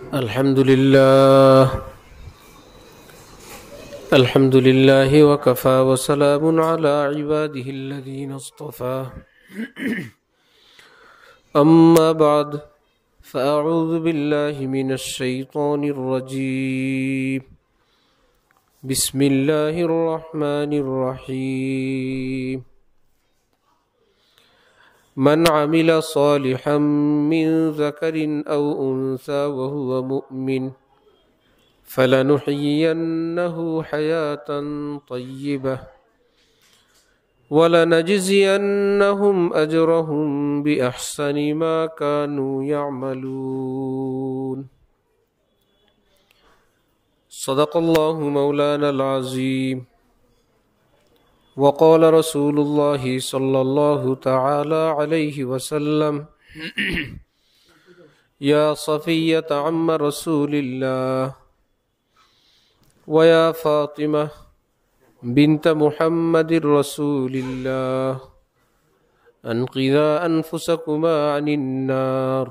الحمد لله وكفى وسلام على عباده الذين اصطفى أما بعد فأعوذ بالله من الشيطان الرجيم بسم الله الرحمن الرحيم من عمل صالحا من ذكر أو أنثى وهو مؤمن فلنحيينه حياة طيبة ولنجزينهم أجرهم بأحسن ما كانوا يعملون صدق الله مولانا العظيم وقال رسول الله صلى الله تعالى عليه وسلم يا صفية عم رسول الله ويا فاطمة بنت محمد رسول الله أنقذا أنفسكما عن النار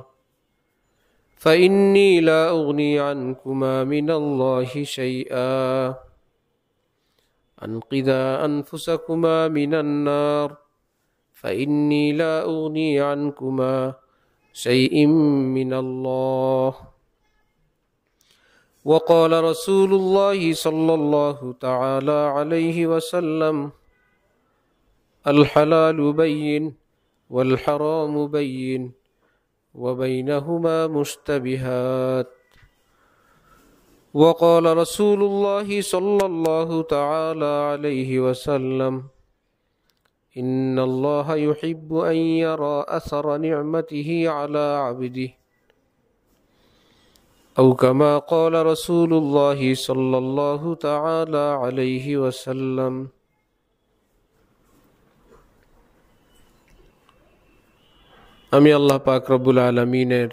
فإني لا أغني عنكما من الله شيئا أنقذا أنفسكما من النار فإني لا أغني عنكما شيء من الله وقال رسول الله صلى الله تعالى عليه وسلم الحلال بين والحرام بين وبينهما مشتبهات وقال رسول الله صلى الله تعالى عليه وسلم إن الله يحب أن يرى أثر نعمته على عبده أو كما قال رسول الله صلى الله تعالى عليه وسلم আমি আল্লাহ পাক রব্বুল আলামিনের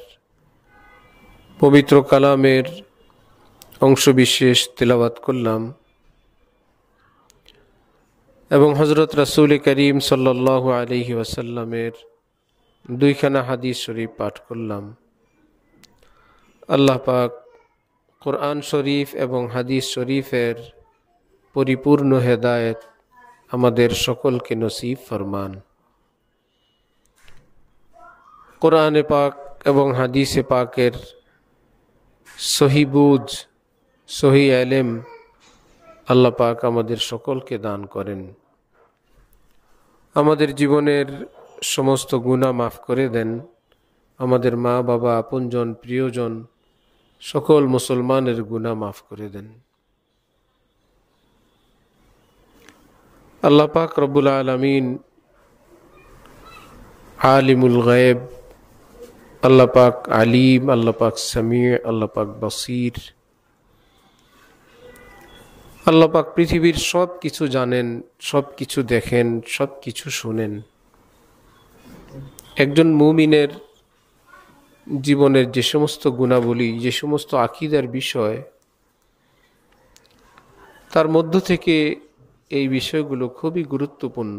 পবিত্র কালামের অংশবিশেষ তিলাওয়াত করলাম এবং হযরত রাসূল করিম সাল্লাল্লাহু আলাইহি ওয়াসাল্লামের দুইখানা হাদিস শরীফ পাঠ করলাম। আল্লাহ পাক কোরআন শরীফ এবং হাদিস শরীফের পরিপূর্ণ হেদায়েত আমাদের সকলকে নসিব ফরমান। কোরআনে পাক এবং হাদিসে পাকের সহি বুঝ, সহি ইলম আল্লাহ পাক আমাদের সকলকে দান করেন। আমাদের জীবনের সমস্ত গুনাহ মাফ করে দেন। আমাদের মা বাবা, আপনজন, প্রিয়জন সকল মুসলমানের গুনাহ মাফ করে দেন। আল্লাহ পাক রব্বুল আলামিন আলিমুল গায়ব, আল্লাহ পাক আলিম, আল্লাহ পাক সামি', আল্লাহ পাক বসির। আল্লাহ পাক পৃথিবীর সব কিছু জানেন, সব কিছু দেখেন, সব কিছু শুনেন। একজন মুমিনের জীবনের যে সমস্ত গুণাবলী, যে সমস্ত আকীদার বিষয়, তার মধ্য থেকে এই বিষয়গুলো খুবই গুরুত্বপূর্ণ।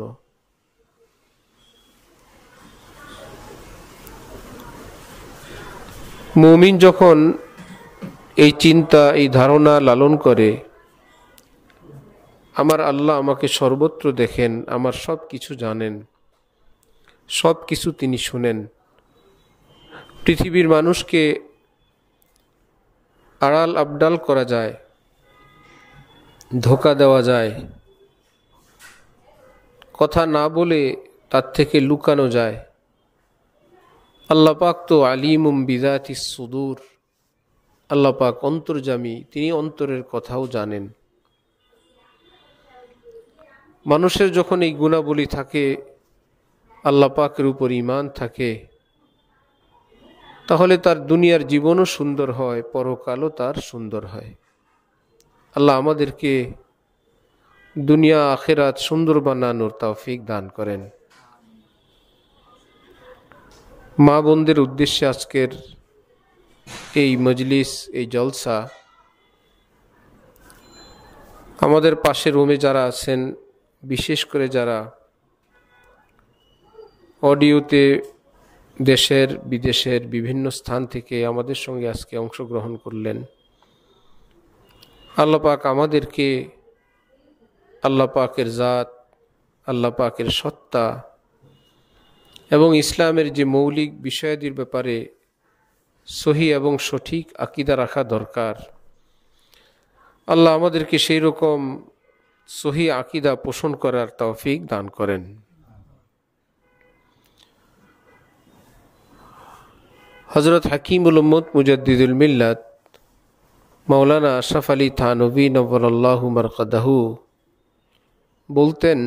মুমিন যখন এই চিন্তা, এই ধারণা লালন করে, আমার আল্লাহ আমাকে সর্বত্র দেখেন, আমার সব কিছু জানেন, সব কিছু তিনি শুনেন, পৃথিবীর মানুষকে আড়াল আবডাল করা যায়, ধোঁকা দেওয়া যায়, কথা না বলে তার থেকে লুকানো যায়। আল্লাহ পাক তো আলিমুম বিযাতিস সুদূর, আল্লাহ পাক অন্তর্যামী, তিনি অন্তরের কথাও জানেন। মানুষের যখন এই গুণাবলী থাকে, আল্লাহ পাকের উপর ঈমান থাকে, তাহলে তার দুনিয়ার জীবনও সুন্দর হয়, পরকালও তার সুন্দর হয়। আল্লাহ আমাদেরকে দুনিয়া আখিরাত সুন্দর বানানোর তৌফিক দান করেন। মা বোনদের উদ্দেশ্যে আজকের এই মজলিস, এই জলসা। আমাদের পাশের রুমে যারা আছেন, বিশেষ করে যারা অডিওতে দেশের বিদেশের বিভিন্ন স্থান থেকে আমাদের সঙ্গে আজকে অংশগ্রহণ করলেন। আল্লাহ পাক আমাদেরকে আল্লাহ পাকের জাত, আল্লাহ পাকের সত্তা এবং ইসলামের যে মৌলিক বিষয়াদির ব্যাপারে সহি এবং সঠিক আকীদা রাখা দরকার, আল্লাহ আমাদেরকে সেই রকম সহি আকীদা পোষণ করার তৌফিক দান করেন। হযরত হাকিমুল উম্মত মুজাদ্দিদুল মিল্লাত মাওলানা আশরাফ আলী থানভী নব্বরাল্লাহু মারকাদাহু বলতেন,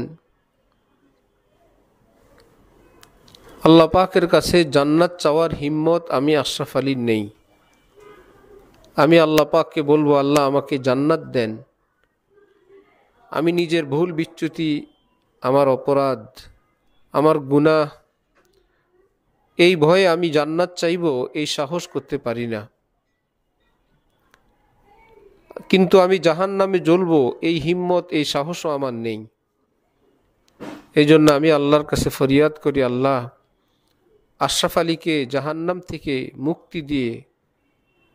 আল্লাহ পাকের কাছে জান্নাত চাওয়ার হিম্মত আমি আশরাফ আলীর নেই। আমি আল্লাহ পাককে বলবো, আল্লাহ আমাকে জান্নাত দেন। আমি নিজের ভুল বিচ্যুতি, আমার অপরাধ, আমার গুনাহ, এই ভয়ে আমি জান্নাত চাইব, এই সাহস করতে পারি না। কিন্তু আমি জাহান্নামে জ্বলব, এই হিম্মত, এই সাহসও আমার নেই। এই জন্য আমি আল্লাহর কাছে ফরিয়াদ করি, আল্লাহ আশরাফ আলীকে জাহান্নাম থেকে মুক্তি দিয়ে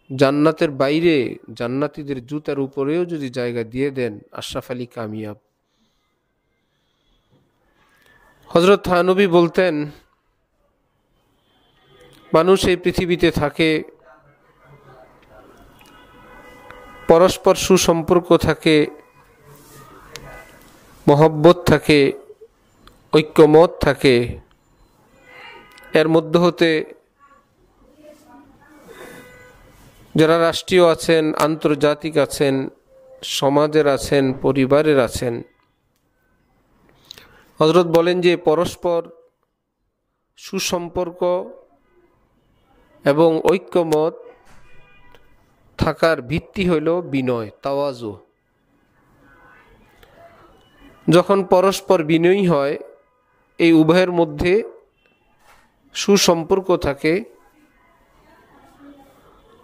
জান্নাতের বাইরে জান্নাতীদের জুতার উপরেও যদি জায়গা দিয়ে দেন, আশরাফ আলী কামিয়াব। হযরত থানভী বলতেন, মানুষ এই পৃথিবীতে থাকে, পরস্পর সুসম্পর্ক থাকে, মহব্বত থাকে, ঐক্যমত থাকে। এর মধ্যে হতে যারা রাষ্ট্রীয় আছেন, আন্তর্জাতিক আছেন, সমাজের আছেন, পরিবারের আছেন, হযরত বলেন যে পরস্পর সুসম্পর্ক এবং ঐক্যমত থাকার ভিত্তি হইল বিনয়, তাওয়াজু। যখন পরস্পর বিনয়ী হয়, এই উভয়ের মধ্যে সুসম্পর্ক থাকে।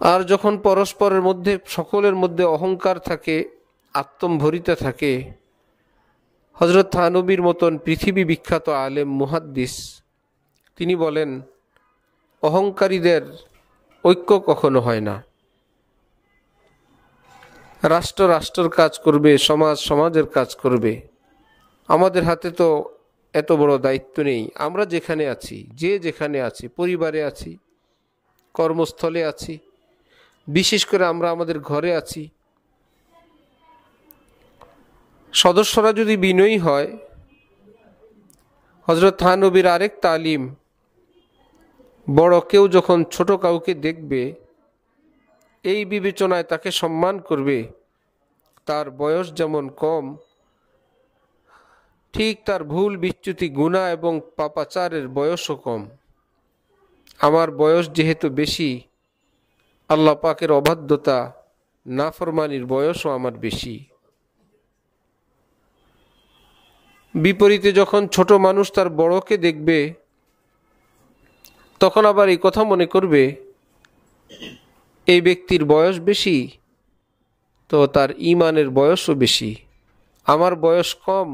আর যখন পরস্পরের মধ্যে, সকলের মধ্যে অহংকার থাকে, আত্মম্ভরিতা থাকে, হযরত থানভীর মতন পৃথিবী বিখ্যাত আলেম মুহাদ্দিস তিনি বলেন, অহংকারীদের ঐক্য কখনো হয় না। রাষ্ট্র রাষ্ট্রের কাজ করবে, সমাজ সমাজের কাজ করবে। আমাদের হাতে তো এত বড় দায়িত্ব নেই। আমরা যেখানে আছি, যে যেখানে আছি, পরিবারে আছি, কর্মস্থলে আছি, বিশেষ করে আমরা আমাদের ঘরে আছি, সদস্যরা যদি বিনয়ী হয়, হযরত থানভীর আরেক তালিম, বড় কেউ যখন ছোট কাউকে দেখবে, এই বিবেচনায় তাকে সম্মান করবে, তার বয়স যেমন কম, ঠিক তার ভুল বিচ্যুতি, গুনাহ এবং পাপাচারের বয়সও কম। আমার বয়স যেহেতু বেশি, আল্লাহ পাকের অবাধ্যতা, নাফরমানির বয়সও আমার বেশি। বিপরীতে যখন ছোট মানুষ তার বড়কে দেখবে, তখন আবার এই কথা মনে করবে, এই ব্যক্তির বয়স বেশি, তো তার ঈমানের বয়সও বেশি। আমার বয়স কম,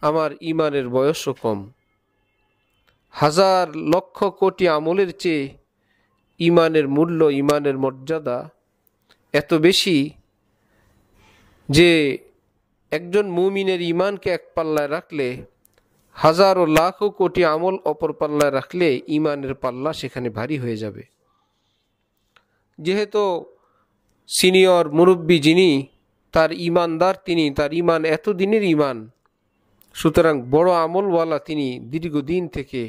আমার ঈমানের বয়সও কম। হাজার লক্ষ কোটি আমলের চেয়ে ঈমানের মূল্য, ঈমানের মর্যাদা এত বেশি যে একজন মুমিনের ঈমানকে এক পাল্লায় রাখলে, হাজার ও লাখ কোটি আমল অপর পাল্লায় রাখলে ঈমানের পাল্লা সেখানে ভারী হয়ে যাবে। যেহেতু সিনিয়র মুরব্বী যিনি, তার ঈমানদার তিনি, তার ঈমান এতদিনের ঈমান, সুতরাং বড় আমলওয়ালা তিনি দীর্ঘদিন থেকে।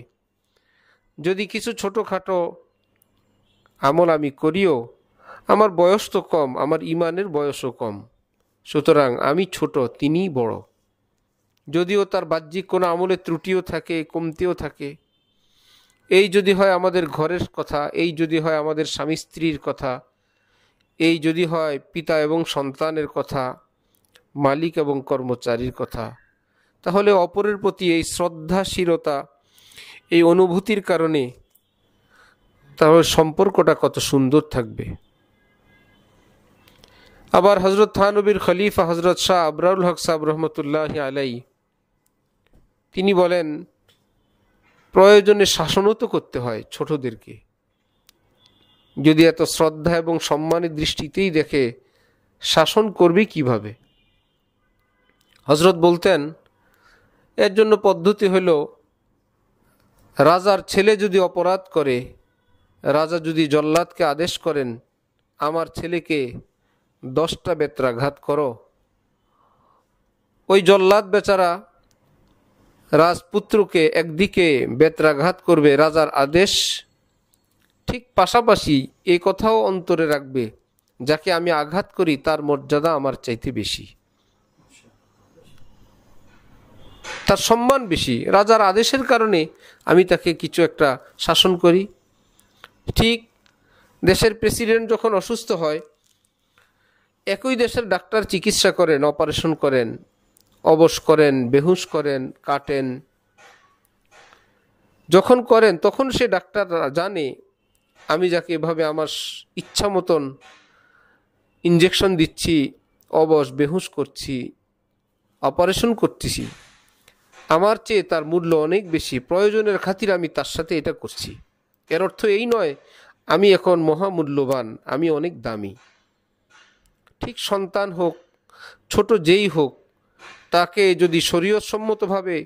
যদি কিছু ছোটোখাটো আমল আমি করিও, আমার বয়স তো কম, আমার ঈমানের বয়সও কম, সুতরাং আমি ছোট, তিনি বড়। যদিও তার বাহ্যিক কোনো আমলের ত্রুটিও থাকে, কমতিও থাকে। এই যদি হয় আমাদের ঘরের কথা, এই যদি হয় আমাদের স্বামী স্ত্রীর কথা, এই যদি হয় পিতা এবং সন্তানের কথা, মালিক এবং কর্মচারীর কথা, তাহলে অপরের প্রতি এই শ্রদ্ধাশীলতা, এই অনুভূতির কারণে তাহলে সম্পর্কটা কত সুন্দর থাকবে। আবার হযরত থানভীর খলিফা হযরত শাহ আবরারুল হক সাহেব রহমতুল্লাহ আলাই তিনি বলেন, প্রয়োজনে শাসনও তো করতে হয় ছোটদেরকে। যদি এত শ্রদ্ধা এবং সম্মানের দৃষ্টিতেই দেখে, শাসন করবে কিভাবে? হযরত বলতেন এর জন্য পদ্ধতি হলো, রাজার ছেলে যদি অপরাধ করে, রাজা যদি জল্লাদকে আদেশ করেন আমার ছেলেকে 10টা বেত্রাঘাত করো, ওই জল্লাদ বেচারা রাজপুত্রকে একদিকে বেত্রাঘাত করবে রাজার আদেশ, ঠিক পাশাপাশি এই কথাও অন্তরে রাখবে যাকে আমি আঘাত করি তার মর্যাদা আমার চাইতে বেশি, তার সম্মান বেশি, রাজার আদেশের কারণে আমি তাকে কিছু একটা শাসন করি। ঠিক দেশের প্রেসিডেন্ট যখন অসুস্থ হয়, একই দেশের ডাক্তার চিকিৎসা করেন, অপারেশন করেন, অবশ করেন, বেহুশ করেন, কাটেন, যখন করেন তখন সে ডাক্তার জানে আমি যাকে এভাবে আমার ইচ্ছা মতন ইঞ্জেকশন দিচ্ছি, অবশ বেহুশ করছি, অপারেশন করতেছি, আমার চেয়ে তার মূল্য অনেক বেশি, প্রয়োজনের খাতিরে আমি তার সাথে এটা করছি। এর অর্থ এই নয় আমি এখন মহামূল্যবান, আমি অনেক দামি। ঠিক সন্তান হোক, ছোট যেই হোক, তাকে যদি শরীয়তসম্মতভাবে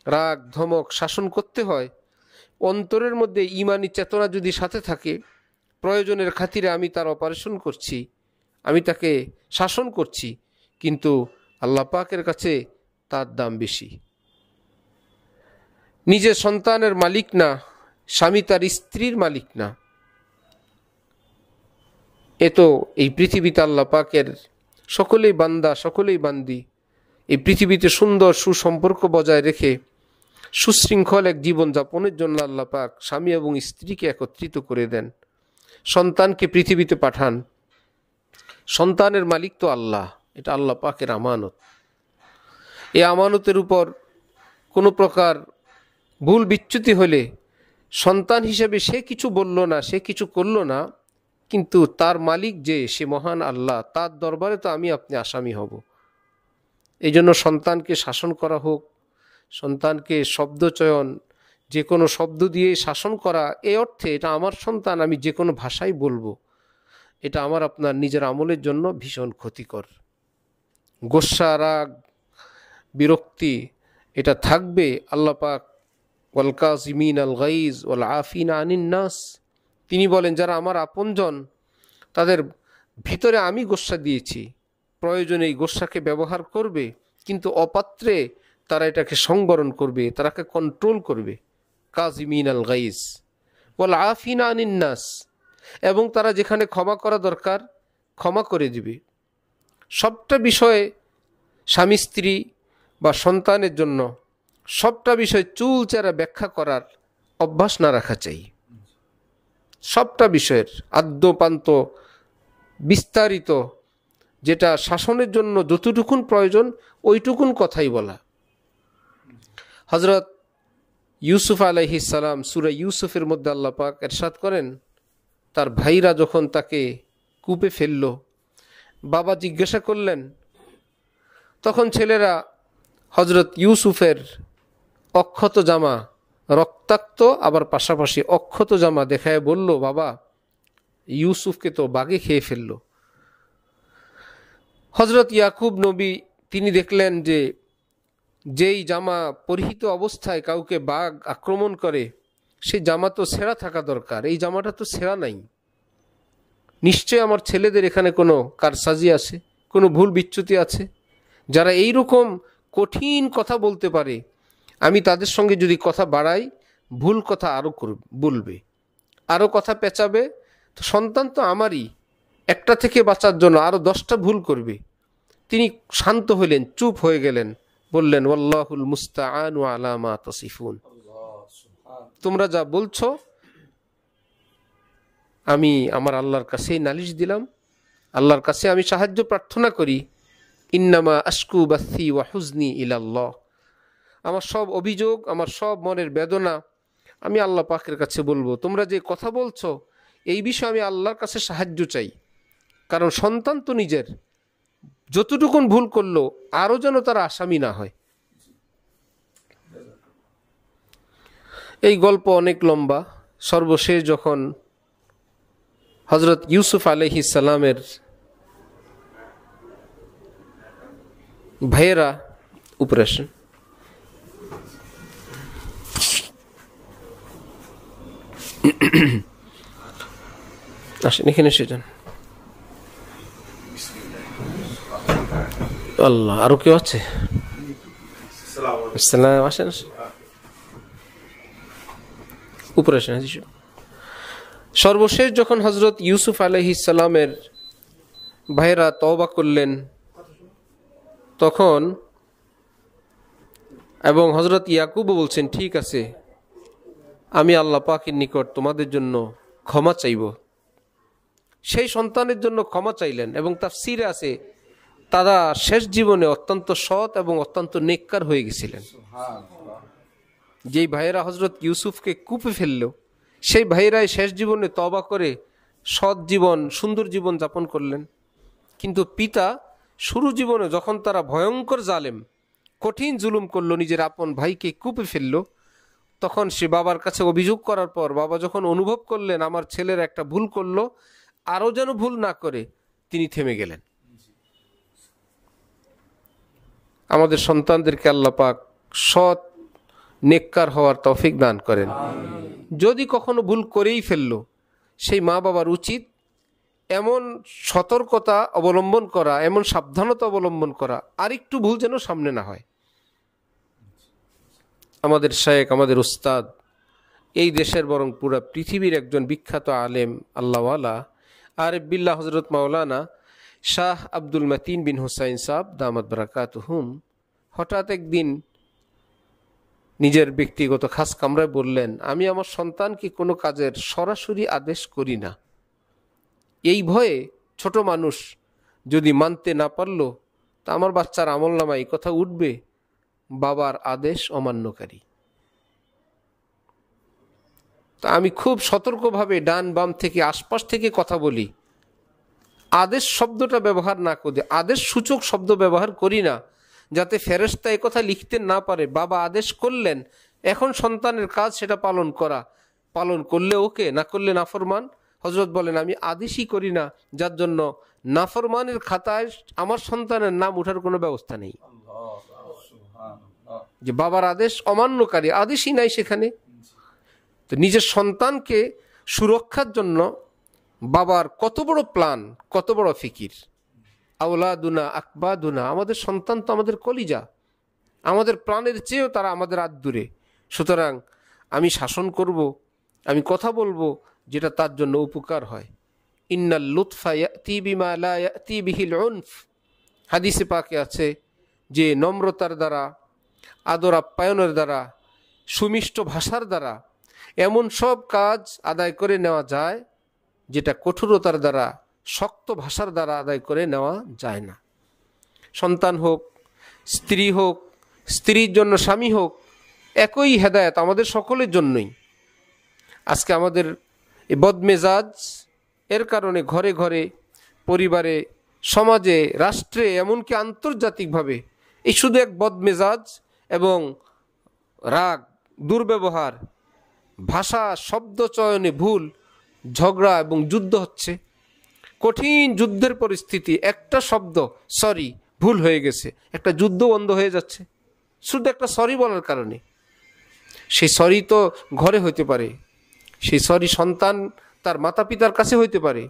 রাগ ধমক শাসন করতে হয়, অন্তরের মধ্যে ঈমানি চেতনা যদি সাথে থাকে, প্রয়োজনের খাতিরে আমি তার অপারেশন করছি, আমি তাকে শাসন করছি, কিন্তু আল্লাহ পাকের কাছে তার দাম বেশি। নিজের সন্তানের মালিক না, স্বামী তার স্ত্রীর মালিক না। এ তো এই পৃথিবীতে আল্লাহ পাকের সকলেই বান্দা, সকলেই বান্দি। এই পৃথিবীতে সুন্দর সুসম্পর্ক বজায় রেখে সুশৃঙ্খল এক জীবনযাপনের জন্য আল্লাহ পাক স্বামী এবং স্ত্রীকে একত্রিত করে দেন, সন্তানকে পৃথিবীতে পাঠান। সন্তানের মালিক তো আল্লাহ, এটা আল্লাহ পাকের আমানত। এই আমানতের উপর কোনো প্রকার ভুল বিচ্যুতি হলে সন্তান হিসেবে সে কিছু বলল না, সে কিছু করল না, কিন্তু তার মালিক যে সে মহান আল্লাহ, তার দরবারে তো আমি আপনি আসামি হব। এই জন্য সন্তানকে শাসন করা হোক, সন্তানকে শব্দচয়ন যে কোনো শব্দ দিয়ে শাসন করা, এই অর্থে এটা আমার সন্তান, আমি যে কোনো ভাষাই বলবো, এটা আমার আপনার নিজের আমলের জন্য ভীষণ ক্ষতিকর। গোসা, রাগ, বিরক্তি এটা থাকবে। আল্লাহ পাক ওয়াল কাযিমিন আল গাইজ ওয়াল আফিনা আনিন নাস, তিনি বলেন যারা আমার আপনজন তাদের ভিতরে আমি গোসা দিয়েছি, প্রয়োজনে এই গোসাকে ব্যবহার করবে, কিন্তু অপাত্রে তারা এটাকে সংবরণ করবে, তারাকে কন্ট্রোল করবে। কাযিমিন আল গাইজ ওয়াল আফিনা আনিন নাস, এবং তারা যেখানে ক্ষমা করা দরকার ক্ষমা করে দিবে। সবটা বিষয়ে স্বামী স্ত্রী বা সন্তানের জন্য সবটা বিষয় চুলচেরা ব্যাখ্যা করার অভ্যাস না রাখা চাই। সবটা বিষয়ের আদ্যপান্ত বিস্তারিত যেটা শাসনের জন্য যতটুকুন প্রয়োজন ওইটুকুন কথাই বলা। হযরত ইউসুফ আলাইহিস সালাম সূরা ইউসুফের মধ্যে আল্লাহ পাক ইরশাদ করেন, তার ভাইরা যখন তাকে কূপে ফেলল, বাবা জিজ্ঞাসা করলেন, তখন ছেলেরা হযরত ইউসুফের অক্ষত জামা, রক্তাক্ত আবার পাশাপাশি অক্ষত জামা দেখায় বলল, বাবা ইউসুফকে তো বাঘে খেয়ে ফেলল। হযরত ইয়াকুব নবী তিনি দেখলেন যে যেই জামা পরিহিত অবস্থায় কাউকে বাঘ আক্রমণ করে সেই জামা তো ছেঁড়া থাকা দরকার, এই জামাটা তো ছেঁড়া নাই, নিশ্চয় আমার ছেলেদের এখানে কোনো কারসাজি আছে, কোনো ভুল বিচ্যুতি আছে। যারা এই রকম কঠিন কথা বলতে পারে, আমি তাদের সঙ্গে যদি কথা বাড়াই ভুল কথা আরও বলবে, আরও কথা পেঁচাবে, তো সন্তান তো আমারই, একটা থেকে বাঁচার জন্য আরও 10টা ভুল করবে। তিনি শান্ত হইলেন, চুপ হয়ে গেলেন, বললেন ওয়াল্লাহুল মুস্তাআনু আলা মা তাসিফুন, তোমরা যা বলছো আমি আমার আল্লাহর কাছেই নালিশ দিলাম, আল্লাহর কাছে আমি সাহায্য প্রার্থনা করি। ইন্নামা আশকু বাসি ওয়া হুজনি ইলাল্লাহ, আমার সব অভিযোগ, আমার সব মনের বেদনা আমি আল্লাহ পাকের কাছে বলবো। তোমরা যে কথা বলছো এই বিষয়ে আমি আল্লাহর কাছে সাহায্য চাই, কারণ সন্তান তো নিজের, যতটুকুন ভুল করলো আরও যেন তারা আসামি না হয়। এই গল্প অনেক লম্বা। সর্বশেষ যখন হজরত ইউসুফ আলাইহিস সালামের ভাইয়েরা অপারেশন আসেন, এখানে এসে যান। আল্লাহ, আরো কেউ আছে? আসেন, উপরে আসেন। সর্বশেষ যখন হজরত ইউসুফ আলাইহিস সালামের ভাইয়েরা তওবা করলেন তখন, এবং হজরত ইয়াকুবও বলছেন ঠিক আছে, আমি আল্লাহ পাকের নিকট তোমাদের জন্য ক্ষমা চাইব। সেই সন্তানের জন্য ক্ষমা চাইলেন। এবং তাফসীরে আছে তারা শেষ জীবনে অত্যন্ত সৎ এবং অত্যন্ত নেককার হয়ে গেছিলেন। যেই ভাইয়েরা হজরত ইউসুফকে কূপে ফেললো, সেই ভাইয়েরাই শেষ জীবনে তওবা করে সৎ জীবন, সুন্দর জীবন যাপন করলেন। কিন্তু পিতা শুরু জীবনে যখন তারা ভয়ঙ্কর জালেম, কঠিন জুলুম করলো, নিজের আপন ভাইকে কূপে ফেললো, তখন সে বাবার কাছে অভিযোগ করার পর বাবা যখন অনুভব করলেন আমার ছেলের একটা ভুল করলো, আরও যেন ভুল না করে, তিনি থেমে গেলেন। আমাদের সন্তানদেরকে আল্লাহ পাক সৎ নেককার হওয়ার তৌফিক দান করেন। যদি কখনো ভুল করেই ফেললো, সেই মা বাবার উচিত এমন সতর্কতা অবলম্বন করা, এমন সাবধানতা অবলম্বন করা, আর একটু ভুল যেন সামনে না হয়। আমাদের শায়েখ, আমাদের উস্তাদ, এই দেশের বরং পুরা পৃথিবীর একজন বিখ্যাত আলেম আল্লাহওয়ালা আরিফ বিল্লাহ হজরত মাওলানা শাহ আব্দুল মতিন বিন হুসাইন সাহেব দামাত বারাকাতুহুম হঠাৎ একদিন নিজের ব্যক্তিগত খাস কামরায় বললেন, আমি আমার সন্তানকে কোনো কাজের সরাসরি আদেশ করি না। এই ভয়ে ছোট মানুষ যদি মানতে না পারল, তা আমার বাচ্চার আমলনামায় এই কথা উঠবে, বাবার আদেশ অমান্যকারী। তা আমি খুব সতর্কভাবে ডান বাম থেকে আশপাশ থেকে কথা বলি, আদেশ শব্দটা ব্যবহার না করে আদেশ সূচক শব্দ ব্যবহার করি না, যাতে ফেরেশতা এই কথা লিখতে না পারে বাবা আদেশ করলেন, এখন সন্তানের কাজ সেটা পালন করা, পালন করলে ওকে, না করলে নাফরমান। হজরত বলেন আমি আদেশই করি না, যার জন্য নাফরমানের খাতায় আমার সন্তানের নাম ওঠার কোনো ব্যবস্থা নেই। যে বাবার আদেশ অমান্যকারী, আদেশই নাই সেখানে। তো নিজের সন্তানকে সুরক্ষার জন্য বাবার কত বড় প্ল্যান, কত বড় ফিকির। আওলাদুনা আকবাদুনা, আমাদের সন্তান তো আমাদের কলিজা, আমাদের প্রাণের চেয়েও তারা আমাদের আদুরে। সুতরাং আমি শাসন করব, আমি কথা বলবো যেটা তার জন্য উপকার হয়। ইন্নাল লুৎফা ইয়াতি বিমা লা ইয়াতি বিহিল উনফ, হাদিসে পাকে আছে যে নম্রতার দ্বারা, আদর আপ্যায়নের দ্বারা, সুমিষ্ট ভাষার দ্বারা এমন সব কাজ আদায় করে নেওয়া যায় যেটা কঠোরতার দ্বারা, শক্ত ভাষার দ্বারা আদায় করে নেওয়া যায় না। সন্তান হোক, স্ত্রী হোক, স্ত্রীর জন্য স্বামী হোক, একই হেদায়েত আমাদের সকলের জন্যই। আজকে আমাদের এই বদমেজাজ এর কারণে ঘরে ঘরে, পরিবারে, সমাজে, রাষ্ট্রে, এমনকি আন্তর্জাতিকভাবে এই শুধু এক বদমেজাজ এবং রাগ, দুর্ব্যবহার, ভাষা শব্দ চয়নে ভুল, ঝগড়া এবং যুদ্ধ হচ্ছে। কঠিন যুদ্ধের পরিস্থিতি, একটা শব্দ সরি ভুল হয়ে গেছে, একটা যুদ্ধ বন্ধ হয়ে যাচ্ছে শুধু একটা সরি বলার কারণে। সেই সরি তো ঘরে হইতে পারে, সেই সরি সন্তান তার মাতা পিতার কাছে হইতে পারে,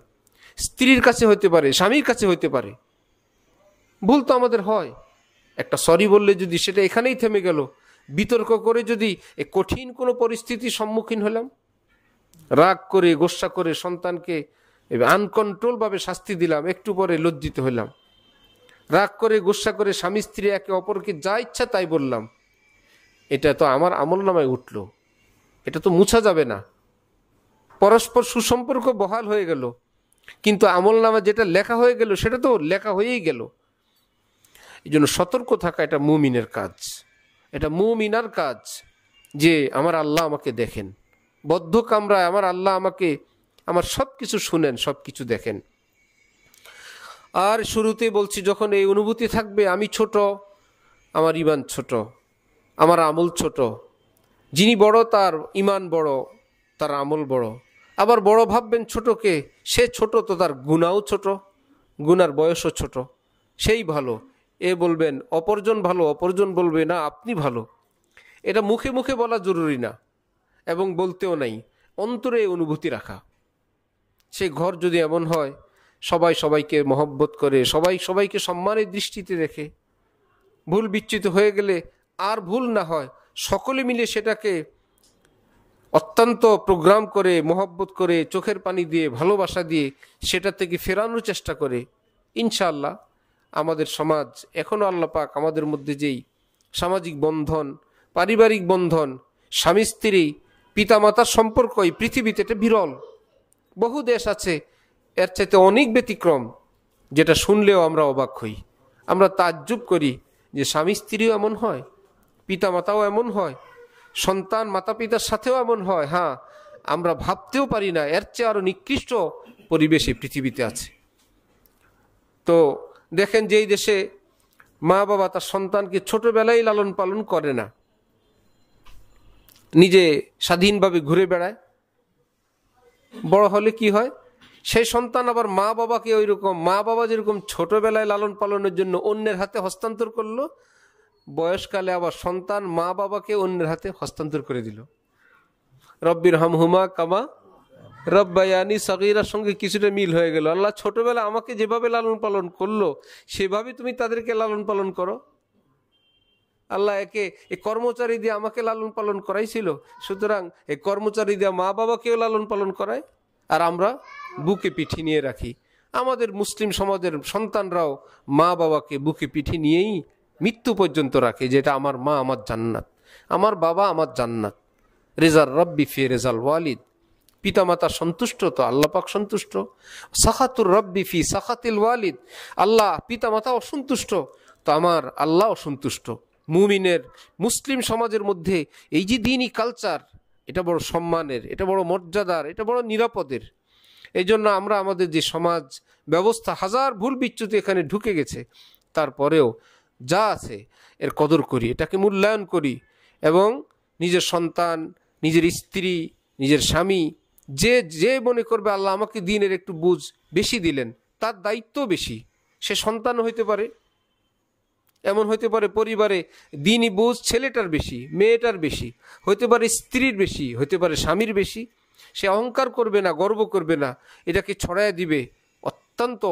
স্ত্রীর কাছে হইতে পারে, স্বামীর কাছে হইতে পারে। ভুল তো আমাদের হয়। একটা সরি বললে যদি সেটা এখানেই থেমে গেল, বিতর্ক করে যদি এই কঠিন কোনো পরিস্থিতির সম্মুখীন হলাম, রাগ করে গোসা করে সন্তানকে আনকন্ট্রোলভাবে শাস্তি দিলাম, একটু পরে লজ্জিত হলাম, রাগ করে গোসা করে স্বামী স্ত্রী একে অপরকে যা ইচ্ছা তাই বললাম, এটা তো আমার আমলনামায় উঠল, এটা তো মুছা যাবে না। পরস্পর সুসম্পর্ক বহাল হয়ে গেল, কিন্তু আমলনামা যেটা লেখা হয়ে গেল সেটা তো লেখা হয়েই গেল। এই জন্য সতর্ক থাকা এটা মুমিনের কাজ, এটা মুমিনার কাজ। যে আমার আল্লাহ আমাকে দেখেন, বদ্ধ কামরায় আমার আল্লাহ আমাকে, আমার সব কিছু শুনেন, সব কিছু দেখেন। আর শুরুতেই বলছি, যখন এই অনুভূতি থাকবে আমি ছোট, আমার ঈমান ছোট, আমার আমল ছোট, যিনি বড় তার ঈমান বড়, তার আমল বড়। আবার বড় ভাববেন ছোটকে, সে ছোট তো তার গুনাহও ছোট, গুনার বয়সও ছোট, সেই ভালো। এ বলবেন অপরজন ভালো, অপরজন বলবে না আপনি ভালো। এটা মুখে মুখে বলা জরুরি না এবং বলতেও নাই, অন্তরে অনুভূতি রাখা। সে ঘর যদি এমন হয় সবাই সবাইকে মহব্বত করে, সবাই সবাইকে সম্মানের দৃষ্টিতে দেখে, ভুল বিচ্যুত হয়ে গেলে আর ভুল না হয়, সকলে মিলে সেটাকে অত্যন্ত প্রোগ্রাম করে, মহব্বত করে, চোখের পানি দিয়ে, ভালোবাসা দিয়ে সেটা থেকে ফেরানোর চেষ্টা করে, ইনশাআল্লাহ আমাদের সমাজ এখনও আল্লাহ পাক আমাদের মধ্যে যেই সামাজিক বন্ধন, পারিবারিক বন্ধন, স্বামী স্ত্রী, পিতামাতার সম্পর্ক এই পৃথিবীতে এটা বিরল। বহু দেশ আছে এর চাইতে অনেক ব্যতিক্রম, যেটা শুনলেও আমরা অবাক হই। আমরা তাজ্জুব করি যে স্বামী স্ত্রীও এমন হয়, পিতামাতাও এমন হয়, সন্তান মাতা পিতার সাথেও এমন হয়। হ্যাঁ, আমরা ভাবতেও পারি না এর চেয়ে আরও নিকৃষ্ট পরিবেশে পৃথিবীতে আছে। তো দেখেন যেই দেশে মা বাবা তার সন্তানকে ছোটবেলায় লালন পালন করে না, নিজে স্বাধীনভাবে ঘুরে বেড়ায়, বড় হলে কি হয়, সেই সন্তান আবার মা বাবাকে ওই রকম, মা বাবা যেরকম ছোটবেলায় লালন পালনের জন্য অন্যের হাতে হস্তান্তর করলো, বয়সকালে আবার সন্তান মা বাবাকে অন্যের হাতে হস্তান্তর করে দিল। রব্বির হামহুমা কামা রব্বায়ানি সগীরার সঙ্গে কিছুটা মিল হয়ে গেল। আল্লাহ ছোটবেলা আমাকে যেভাবে লালন পালন করলো সেভাবে তুমি তাদেরকে লালন পালন করো। আল্লাহ একে এই কর্মচারী দিয়ে আমাকে লালন পালন করাইছিল, সুতরাং এই কর্মচারী দিয়ে মা বাবাকেও লালন পালন করায়, আর আমরা বুকে পিঠে নিয়ে রাখি। আমাদের মুসলিম সমাজের সন্তানরাও মা বাবাকে বুকে পিঠে নিয়েই মৃত্যু পর্যন্ত রাখে, যেটা আমার মা আমার জান্নাত, আমার বাবা আমার জান্নাত। রেজার রব্বি ফি রেজাল ওয়ালিদ, পিতামাতা সন্তুষ্ট তো আল্লাহ পাক সন্তুষ্ট। সাখাতুর রব্বি ফি সাখাতিল ওয়ালিদ, আল্লাহ পিতামাতা অসন্তুষ্ট তো আমার আল্লাহ অসন্তুষ্ট। মুমিনের, মুসলিম সমাজের মধ্যে এই যে দ্বীনি কালচার, এটা বড় সম্মানের, এটা বড় মর্যাদার, এটা বড় নিরাপদের। এই জন্য আমরা আমাদের যে সমাজ ব্যবস্থা, হাজার ভুল বিচ্যুতি এখানে ঢুকে গেছে, তারপরেও যা আছে এর কদর করি, এটাকে মূল্যায়ন করি, এবং নিজের সন্তান, নিজের স্ত্রী, নিজের স্বামী, যে যে মনে করবে আল্লাহ আমাকে দ্বীনের একটু বুঝ বেশি দিলেন, তার দায়িত্ব বেশি। সে সন্তান হইতে পারে, এমন হইতে পারে পরিবারে দ্বীনি বুঝ ছেলেটার বেশি, মেয়েটার বেশি, হইতে পারে স্ত্রীর বেশি, হইতে পারে স্বামীর বেশি। সে অহংকার করবে না, গর্ব করবে না, এটাকে ছড়ায় দিবে অত্যন্ত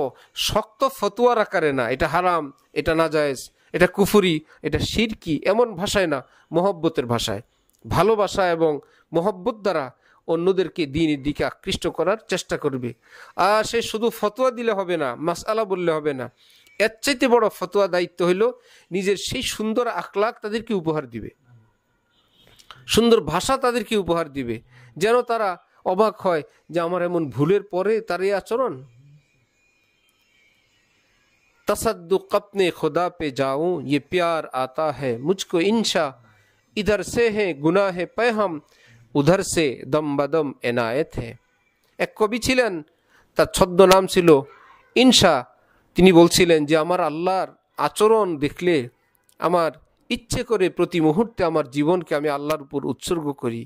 শক্ত ফতোয়ার আকারে না, এটা হারাম, এটা নাজায়েজ, এটা কুফরি, এটা শিরকি, এমন ভাষায় না, মহব্বতের ভাষায়, ভালোবাসা এবং মহব্বত দ্বারা অন্যদেরকে দ্বীনের দিকে আকৃষ্ট করার চেষ্টা করবে। আর সে শুধু ফতোয়া দিলে হবে না, মাসআলা বললে হবে না, এর চাইতে বড় ফতোয়া দায়িত্ব হইল নিজের সেই সুন্দর আখলাক তাদেরকে উপহার দিবে, সুন্দর ভাষা তাদেরকে উপহার দিবে, যেন তারা অবাক হয় যে আমার এমন ভুলের পরে তার এই আচরণ। तसद्दुक़ अपने खुदा पे जाऊं ये प्यार आता है मुझको इंशा इधर से है गुनाह पैहम उधर से दम बदम एनायत है। এক কবি ছিলেন, তার ছদ্মনাম ছিল ইনশা। তিনি বলছিলেন যে আমার আল্লাহর আচরণ দেখলে আমার ইচ্ছে করে প্রতি মুহূর্তে আমার জীবনকে আমি আল্লাহর উপর উৎসর্গ করি।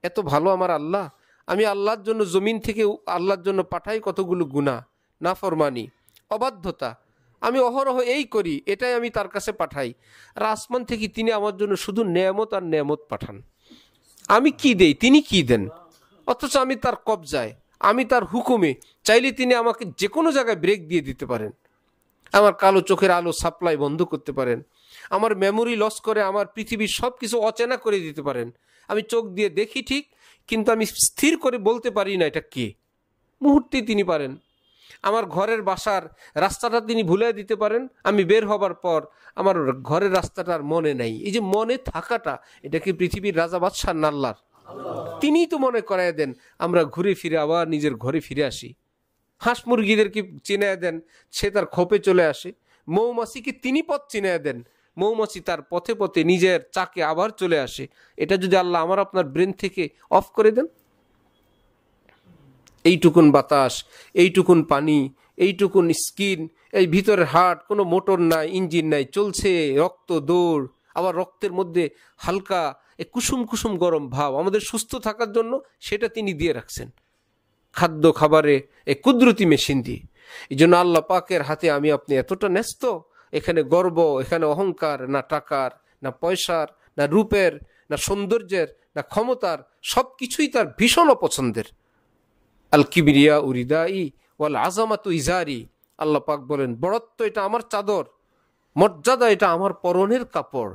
এত ভালো আমার আল্লাহ, আমি আল্লাহর জন্য জমিন থেকে আল্লাহর জন্য পাঠাই কতগুলো গুনাহ, নাফরমানি, অবাধ্যতা, আমি অহরহ এই করি, এটাই আমি তার কাছে পাঠাই। আর আসমান থেকে তিনি আমার জন্য শুধু নেয়ামত আর নেয়ামত পাঠান। আমি কি দেই, তিনি কি দেন, অথচ আমি তার কবজায়, আমি তার হুকুমে। চাইলে তিনি আমাকে যে কোনো জায়গায় ব্রেক দিয়ে দিতে পারেন, আমার কালো চোখের আলো সাপ্লাই বন্ধ করতে পারেন, আমার মেমোরি লস করে আমার পৃথিবীর সব কিছু অচেনা করে দিতে পারেন। আমি চোখ দিয়ে দেখি ঠিক, কিন্তু আমি স্থির করে বলতে পারি না এটা কে। মুহূর্তেই তিনি পারেন। আমার ঘরের বাসার রাস্তাটা তিনি ভুলে দিতে পারেন, আমি বের হবার পর আমার ঘরের রাস্তাটার মনে নাই। এই যে মনে থাকাটা, এটা কি পৃথিবীর রাজা বাদশাহ না আল্লাহর? তিনিই তো মনে করায় দেন, আমরা ঘুরে ফিরে আবার নিজের ঘরে ফিরে আসি। হাঁস মুরগিদেরকে চিনায় দেন, সে তার খোপে চলে আসে। মৌমাছিকে তিনি পথ চিনায় দেন, মৌমাছি তার পথে পথে নিজের চাকে আবার চলে আসে। এটা যদি আল্লাহ আমার আপনার ব্রেন থেকে অফ করে দেন, এইটুকুন বাতাস, এইটুকুন পানি, এইটুকুন স্কিন, এই ভিতরের হার্ট, কোনো মোটর নাই, ইঞ্জিন নাই, চলছে রক্ত দৌড়, আবার রক্তের মধ্যে হালকা এই কুসুম কুসুম গরম ভাব আমাদের সুস্থ থাকার জন্য সেটা তিনি দিয়ে রাখছেন খাদ্য খাবারে এই কুদরতি মেশিন দিয়ে। এই জন্য আল্লাহ পাকের হাতে আমি আপনি এতটা ন্যস্ত, এখানে গর্ব, এখানে অহংকার, না টাকার, না পয়সার, না রূপের, না সৌন্দর্যের, না ক্ষমতার, সব কিছুই তার ভীষণ অপছন্দের। আল কিবরিয়া উরিদাই ওয়াল আজামাতু ইজারি, আল্লাহ পাক বলেন বড়ত্ব এটা আমার চাদর, মর্যাদা এটা আমার পরনের কাপড়।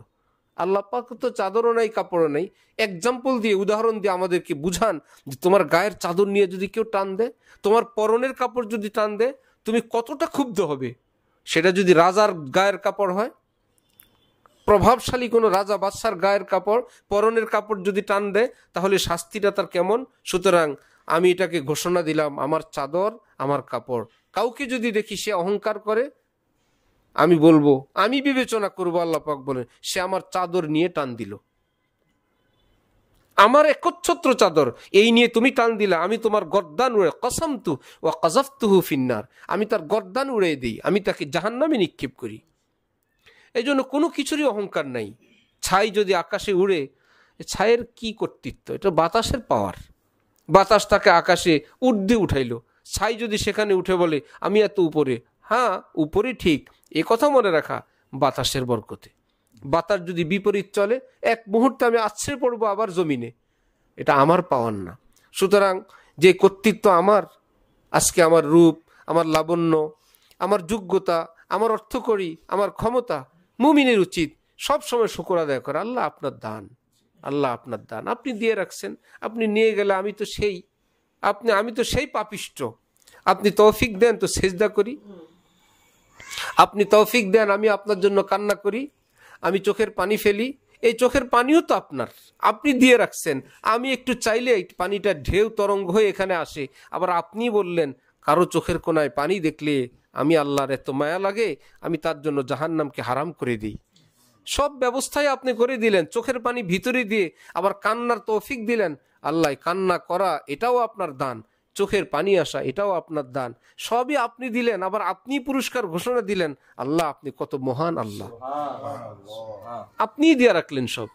আল্লাহ পাক তো চাদরও নাই কাপড়ও নাই, এক্সাম্পল দিয়ে উদাহরণ দিয়ে আমাদেরকে বুঝান যে তোমার গায়ের চাদর নিয়ে যদি কেউ টান দেয়, তোমার পরনের কাপড় যদি টান দেয়, তুমি কতটা ক্ষুব্ধ হবে। সেটা যদি রাজার গায়ের কাপড় হয়, প্রভাবশালী কোনো রাজা বাদশার গায়ের কাপড়, পরনের কাপড় যদি টান দেয়, তাহলে শাস্তিটা তার কেমন। সুতরাং আমি এটাকে ঘোষণা দিলাম আমার চাদর আমার কাপড়। কাউকে যদি দেখি সে অহংকার করে, আমি বলবো, আমি বিবেচনা করবো, আল্লাহ পাক বলেন সে আমার চাদর নিয়ে টান দিল, আমার একচ্ছত্র চাদর এই নিয়ে তুমি টান দিলা, আমি তোমার গর্দান উড়ে কসমতু ওয়া কাযাফতুহু ফিন্নার, আমি তার গর্দান উড়ে দিই, আমি তাকে জাহান্নামে নিক্ষেপ করি। এই জন্য কোনো কিছুরই অহংকার নাই। ছাই যদি আকাশে উড়ে, ছাইয়ের কি কর্তৃত্ব, এটা বাতাসের পাওয়ার। বাতাস তাকে আকাশে ঊর্ধ্বে উঠাইলো, ছাই যদি সেখানে উঠে বলে আমি এত উপরে, হ্যাঁ উপরে ঠিক, এ কথা মনে রাখা বাতাসের বরকতে। বাতাস যদি বিপরীত চলে, এক মুহূর্তে আমি আছড়ে পড়বো আবার জমিনে, এটা আমার পাওয়ার না। সুতরাং যে কর্তৃত্ব আমার, আজকে আমার রূপ, আমার লাবণ্য, আমার যোগ্যতা, আমার অর্থকড়ি, আমার ক্ষমতা, মুমিনের উচিত সব সময় শুকর আদায় করা। আল্লাহ আপনার দান, আল্লাহ আপনার দান, আপনি দিয়ে রাখছেন, আপনি নিয়ে গেলে আমি তো সেই পাপিষ্ট। আপনি তৌফিক দেন তো সেজদা করি, আপনি তৌফিক দেন আমি আপনার জন্য কান্না করি, আমি চোখের পানি ফেলি, এই চোখের পানিও তো আপনার, আপনি দিয়ে রাখছেন। আমি একটু চাইলে এই পানিটা ঢেউ তরঙ্গ হয়ে এখানে আসে। আবার আপনি বললেন কারো চোখের কোনায় পানি দেখলে আমি আল্লাহর এত মায়া লাগে, আমি তার জন্য জাহান্নামকে হারাম করে দিই। সব ব্যবস্থাই আপনি করে দিলেন, চোখের পানি ভিতরে দিয়ে আবার কান্নার তৌফিক দিলেন। আল্লাহ কান্না করা এটাও আপনার দান, চোখের পানি আসা এটাও আপনার দান, সবই আপনি দিলেন। আবার আপনি পুরস্কার ঘোষণা দিলেন। আল্লাহ আপনি কত মহান, আল্লাহ আপনি দিয়ে রাখলেন সব।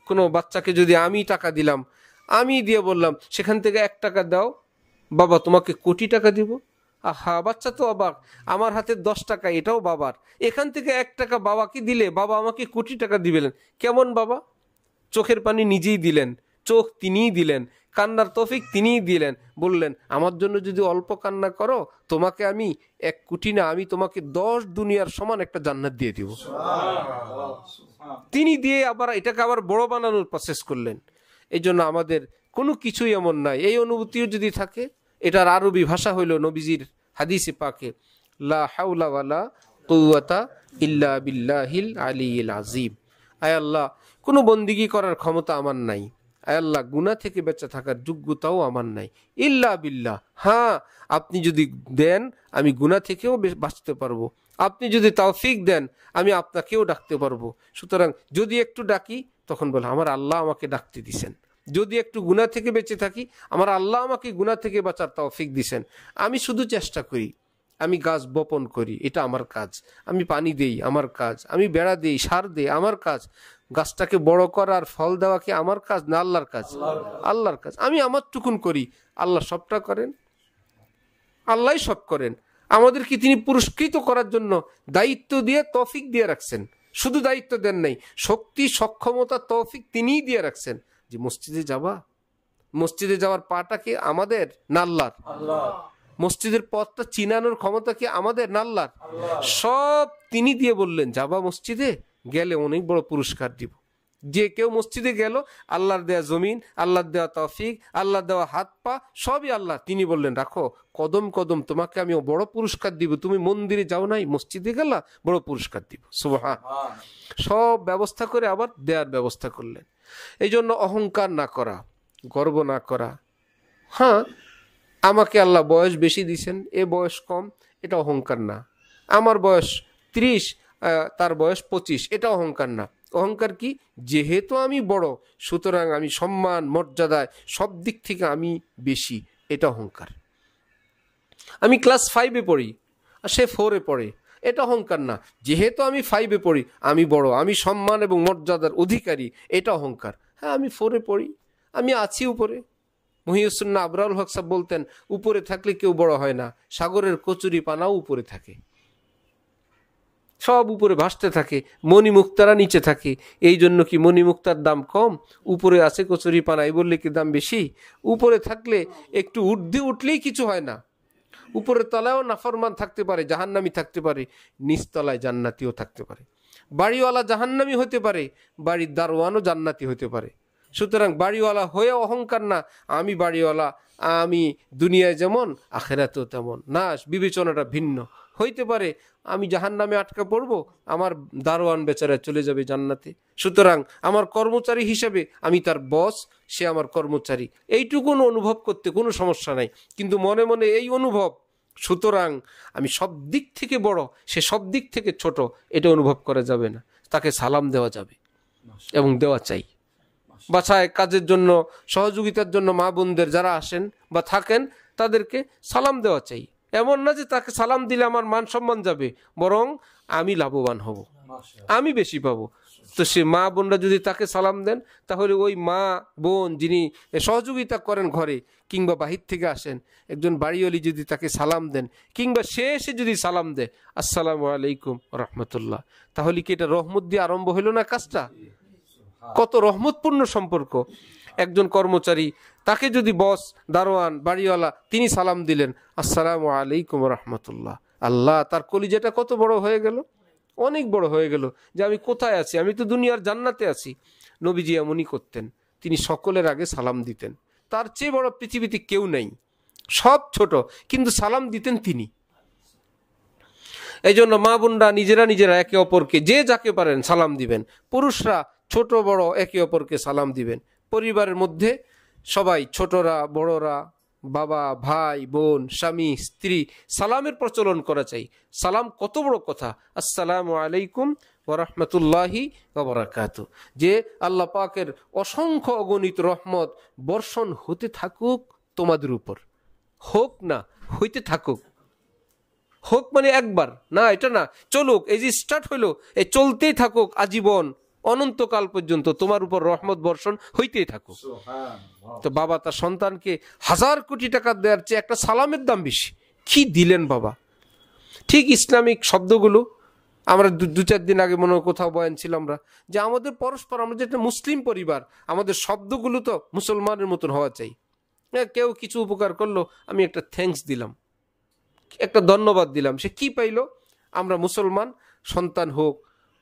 কোনো বাচ্চাকে যদি আমি টাকা দিলাম, আমি দিয়ে বললাম সেখান থেকে 1 টাকা দাও, বাবা তোমাকে কোটি টাকা দিব, আহা বাচ্চা তো অবাক, আমার হাতে 10 টাকা এটাও বাবার, এখান থেকে 1 টাকা বাবাকে দিলে বাবা আমাকে কোটি টাকা দিবেন, কেমন বাবা? চোখের পানি নিজেই দিলেন, চোখ তিনিই দিলেন, কান্নার তৌফিক তিনিই দিলেন। বললেন আমার জন্য যদি অল্প কান্না করো, তোমাকে আমি 1 কোটি না, আমি তোমাকে 10 দুনিয়ার সমান একটা জান্নাত দিয়ে দিব। তিনি দিয়ে আবার এটাকে আবার বড় বানানোর প্রসেস করলেন। এই জন্য আমাদের কোনো কিছুই এমন নাই। এই অনুভূতিও যদি থাকে, এটার আরবি ভাষা হইল নবীজির হাদিসে পাকে, লা হাওলা ওয়ালা কুওয়াতা ইল্লা বিল্লাহিল আলিয়্যিল আযীম। আয় আল্লাহ, কোনো বন্দিগি করার ক্ষমতা আমার নাই, আয় আল্লাহ গুনাহ থেকে বেঁচে থাকার যোগ্যতাও আমার নাই, ইল্লা বিল্লাহ। হ্যাঁ আপনি যদি দেন আমি গুনাহ থেকেও বাঁচতে পারবো, আপনি যদি তৌফিক দেন আমি আপনাকেও ডাকতে পারবো। সুতরাং যদি একটু ডাকি, তখন বলে আমার আল্লাহ আমাকে ডাকতে দিছেন। যদি একটু গুনাহ থেকে বেঁচে থাকি, আমার আল্লাহ আমাকে গুনাহ থেকে বাঁচার তৌফিক দিছেন। আমি শুধু চেষ্টা করি, আমি গাছ বপন করি, এটা আমার কাজ, আমি পানি দেই আমার কাজ, আমি বেড়া দেই, সার দেই আমার কাজ। গাছটাকে বড় করার ফল দেওয়া কি আমার কাজ না আল্লাহর কাজ? আল্লাহর কাজ। আমি আমার টুকুন করি, আল্লাহ সবটা করেন, আল্লাহই সব করেন। আমাদের কি তিনি পুরস্কৃত করার জন্য দায়িত্ব দিয়ে তৌফিক দিয়ে রাখছেন, শুধু দায়িত্ব দেন নাই, শক্তি সক্ষমতা তৌফিক তিনিই দিয়ে রাখছেন। যে মসজিদে যাবা, মসজিদে যাওয়ার পাটা কি আমাদের না আল্লাহর? মসজিদের পথটা চিনানোর ক্ষমতা কি আমাদের না আল্লাহর? সব তিনি দিয়ে বললেন যাবা মসজিদে, গেলে অনেক বড় পুরস্কার দিব। যে কেউ মসজিদে গেল, আল্লাহর দেয়া জমিন, আল্লাহর দেওয়া তৌফিক, আল্লাহর দেওয়া হাত পা সবই আল্লাহ। তিনি বললেন রাখো কদম কদম, তোমাকে আমি বড় পুরস্কার দিব। তুমি মন্দিরে যাও নাই, মসজিদে গেলা, বড় পুরস্কার দিব। সুবহান। সব ব্যবস্থা করে আবার দেওয়ার ব্যবস্থা করলেন। এই জন্য অহংকার না করা, গর্ব না করা। হ্যাঁ আমাকে আল্লাহ বয়স বেশি দিছেন, এ বয়স কম, এটা অহংকার না। আমার বয়স 30, তার বয়স 25, এটা অহংকার না। অহংকার কি? যেহেতু আমি বড়, সুতরাং আমি সম্মান মর্যাদায় সব দিক থেকে আমি বেশি, এটা অহংকার। আমি ক্লাস 5-এ পড়ি আর সে 4-এ পড়ে, এটা অহংকার না। যেহেতু আমি 5-এ পড়ি, আমি বড়, আমি সম্মান এবং মর্যাদার অধিকারী, এটা অহংকার। হ্যাঁ আমি 4-এ পড়ি, আমি আছি উপরে। মহিউসুন্নাহ আবরারুল হক সাহেব বলতেন, উপরে থাকলে কেউ বড় হয় না, সাগরের কচুরি পানাও উপরে থাকে, সব উপরে ভাসতে থাকে, মণিমুক্তারা নিচে থাকে। এই জন্য কি মণিমুক্তার দাম কম? উপরে আছে কচুরি পানা, এই বললে কি দাম বেশি? উপরে থাকলে একটু ঊর্ধ্বে উঠলেই কিছু হয় না। উপরের তলায়ও নাফরমান থাকতে পারে, জাহান্নামী থাকতে পারে, নিচতলায় জান্নাতিও থাকতে পারে। বাড়িওয়ালা জাহান্নামী হতে পারে, বাড়ির দারোয়ানও জান্নাতি হতে পারে। সুতরাং বাড়িওয়ালা হয়ে অহংকার না, আমি বাড়িওয়ালা, আমি দুনিয়ায় যেমন আখেরাতেও তেমন না, বিবেচনাটা ভিন্ন হইতে পারে। আমি জাহান্নামে আটকা পড়বো, আমার দারোয়ান বেচারা চলে যাবে জান্নাতে। সুতরাং আমার কর্মচারী হিসেবে আমি তার বস, সে আমার কর্মচারী, এইটুকুন অনুভব করতে কোনো সমস্যা নাই। কিন্তু মনে মনে এই অনুভব, সুতরাং আমি সব দিক থেকে বড়, সে সব দিক থেকে ছোট, এটা অনুভব করা যাবে না। তাকে সালাম দেওয়া যাবে এবং দেওয়া চাই। বাসায় কাজের জন্য, সহযোগিতার জন্য মা বোনদের যারা আসেন বা থাকেন, তাদেরকে সালাম দেওয়া চাই। এমন না যে তাকে সালাম দিলে আমার মান সম্মান যাবে, বরং আমি লাভবান হব, আমি বেশি পাবো। তো সে মা বোনরা যদি তাকে সালাম দেন, তাহলে ওই মা বোন যিনি সহযোগিতা করেন ঘরে কিংবা বাহির থেকে আসেন, একজন বাড়িওয়ালি যদি তাকে সালাম দেন, কিংবা সে এসে যদি সালাম দেয় আসসালামু আলাইকুম রহমতুল্লাহ, তাহলে কি এটা রহমত দিয়ে আরম্ভ হইল না কাজটা? কত রহমতপূর্ণ সম্পর্ক। একজন কর্মচারী, তাকে যদি বস, দারোয়ান, বাড়িওয়ালা, তিনি সালাম দিলেন আসসালামু আলাইকুম রহমতুল্লাহ, আল্লাহ তার কলিজাটা কত বড় হয়ে গেল, অনেক বড় হয়ে গেল, যে আমি কোথায় আছি, আমি তো দুনিয়ার জান্নাতে আছি। নবীজি এমনই করতেন, তিনি সকলের আগে সালাম দিতেন। তার চেয়ে বড় পৃথিবীতে কেউ নেই, সব ছোট, কিন্তু সালাম দিতেন তিনি। এই জন্য মা বোনরা নিজেরা একে অপরকে যে যাকে পারেন সালাম দিবেন। পুরুষরা ছোট বড় একে অপরকে সালাম দিবেন। পরিবারের মধ্যে সবাই, ছোটরা বড়রা, বাবা ভাই বোন স্বামী স্ত্রী, সালামের প্রচলন করা চাই। সালাম কত বড় কথা। আসসালামু আলাইকুম ওয়া রাহমাতুল্লাহি ওয়া বারাকাতুহু, যে আল্লাহ পাকের অসংখ্য অগণিত রহমত বর্ষণ হতে থাকুক তোমাদের উপর। হোক না, হইতে থাকুক। হোক মানে একবার না, এটা না, চলুক, এই যে স্টার্ট হইলো, এই চলতেই থাকুক আজীবন, অনন্তকাল পর্যন্ত তোমার উপর রহমত বর্ষণ হইতেই থাকুক। তো বাবা তার সন্তানকে 1000 কোটি টাকা দেওয়ার চেয়ে একটা সালামের দাম বেশি। কি দিলেন বাবা! ঠিক ইসলামিক শব্দগুলো আমরা 2-4 দিন আগে মনে হয় কোথাও বয়ান ছিল আমরা, যে আমাদের পরস্পর, আমরা যেটা মুসলিম পরিবার, আমাদের শব্দগুলো তো মুসলমানের মতন হওয়া চাই। কেউ কিছু উপকার করলো, আমি একটা থ্যাঙ্কস দিলাম, একটা ধন্যবাদ দিলাম, সে কি পাইলো? আমরা মুসলমান, সন্তান হোক,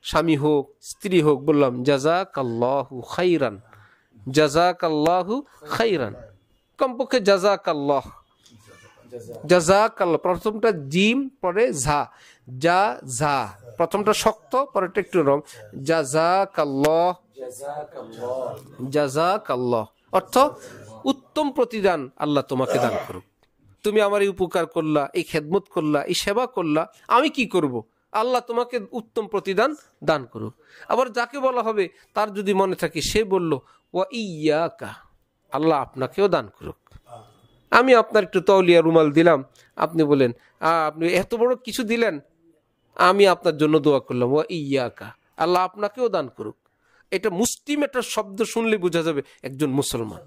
স্বামী হোক, স্ত্রী হোক, বললাম জাযাকাল্লাহু খাইরান, জাযাকাল্লাহু খাইরান, কমপক্ষে জাযাকাল্লাহ, জাযাকাল্লাহ, প্রথমটা জিম পরে ঝা, যা ঝা, প্রথমটা শক্ত পরেরটা একটু নরম, জাযাকাল্লাহ, জাযাকাল্লাহ, অর্থ উত্তম প্রতিদান আল্লাহ তোমাকে দান করুক। তুমি আমার এই উপকার করলা, এই খেদমত করলা, এই সেবা করলা, আমি কি করব? আল্লাহ তোমাকে উত্তম প্রতিদান দান করুক। আবার যাকে বলা হবে তার যদি মনে থাকে, সে বলল ওয়া ইয়াকা, আল্লাহ আপনাকেও দান করুক। আমি আপনার একটু তওলিয়া রুমাল দিলাম, আপনি বলেন আপনি এত বড় কিছু দিলেন, আমি আপনার জন্য দোয়া করলাম, ওয়া ইয়াকা, আল্লাহ আপনাকেও দান করুক। এটা মুসলিম একটা শব্দ শুনলে বোঝা যাবে একজন মুসলমান।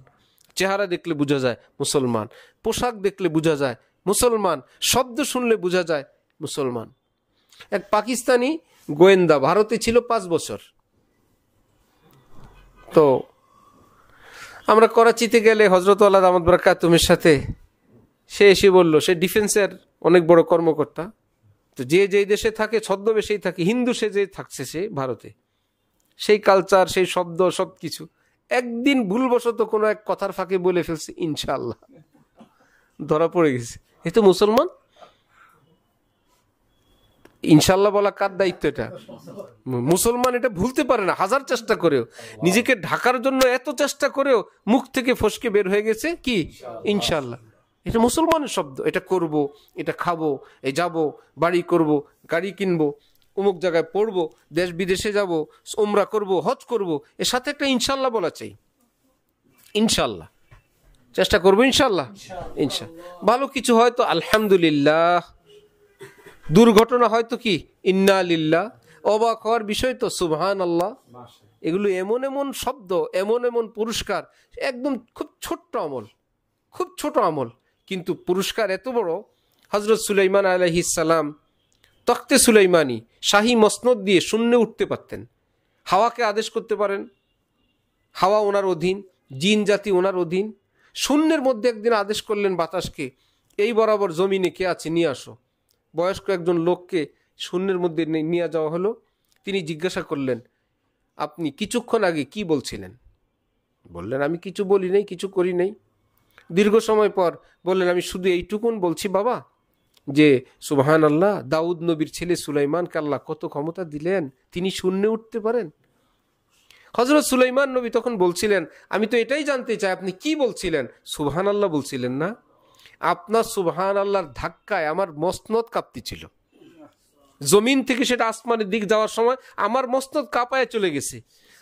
চেহারা দেখলে বোঝা যায় মুসলমান, পোশাক দেখলে বোঝা যায় মুসলমান, শব্দ শুনলে বোঝা যায় মুসলমান। এক পাকিস্তানি গোয়েন্দা ভারতে ছিল 5 বছর। তো আমরা করাচিতে গেলে হযরত আল্লাহ দামাত বারাকাতুহুর সাথে, সে এসে বলল, সে ডিফেন্সের অনেক বড় কর্মকর্তা। তো যে যেই দেশে থাকে ছদ্মবেশেই থাকে, হিন্দু সে যে থাকছে সে ভারতে, সেই কালচার, সেই শব্দ, সব কিছু। একদিন ভুলবশত কোনো এক কথার ফাঁকে বলে ফেলছে ইনশাআল্লাহ, ধরা পড়ে গেছে। এ তো মুসলমান। ইনশাআল্লাহ বলা কার দায়িত্ব? এটা মুসলমান, এটা ভুলতে পারে না। 1000 চেষ্টা করেও, নিজেকে ঢাকার জন্য এত চেষ্টা করেও মুখ থেকে ফসকে বের হয়ে গেছে কি ইনশাআল্লাহ। এটা মুসলমানের শব্দ। এটা করব, এটা খাবো, এই যাব, বাড়ি করব, গাড়ি কিনবো, অমুক জায়গায় পড়বো, দেশ বিদেশে যাব, উমরা করব, হজ করব, এর সাথে একটা ইনশাআল্লাহ বলা চাই। ইনশাআল্লাহ চেষ্টা করবো, ইনশাআল্লাহ, ইনশাআল্লাহ। ভালো কিছু হয়তো আলহামদুলিল্লাহ, দুর্ঘটনা হয়তো কি ইন্না লিল্লাহ, অবাক হওয়ার বিষয় তো সুবহানাল্লাহ, এগুলো এমন এমন শব্দ, এমন এমন পুরস্কার, একদম খুব ছোট্ট আমল, খুব ছোট আমল, কিন্তু পুরস্কার এত বড়। হজরত সুলাইমান আলাইহিস সালাম তখতে সুলাইমানি শাহী মসনদ দিয়ে শূন্যে উঠতে পারতেন। হাওয়াকে আদেশ করতে পারেন, হাওয়া ওনার অধীন, জিন জাতি ওনার অধীন। শূন্যের মধ্যে একদিন আদেশ করলেন বাতাসকে, এই বরাবর জমিনে কে আছে নিয়ে আসো। বয়স্ক একজন লোককে শূন্যের মধ্যে নিয়ে যাওয়া হলো। তিনি জিজ্ঞাসা করলেন, আপনি কিছুক্ষণ আগে কি বলছিলেন? বললেন, আমি কিছু বলি নাই, কিছু করি নাই। দীর্ঘ সময় পর বললেন, আমি শুধু এইটুকুন বলছি বাবা, যে সুবহান আল্লাহ, দাউদ নবীর ছেলে সুলাইমানকে আল্লাহ কত ক্ষমতা দিলেন, তিনি শূন্যে উঠতে পারেন। হযরত সুলাইমান নবী তখন বলছিলেন, আমি তো এটাই জানতে চাই আপনি কি বলছিলেন? সুবহান আল্লাহ বলছিলেন না? আপনার সুবহান আল্লাহর ধাক্কায় আমার মসনদ কাঁপতেছিল। জমিন থেকে সেটা আসমানের দিক যাওয়ার সময় আমার মসনদ কাঁপায় চলে গেছে।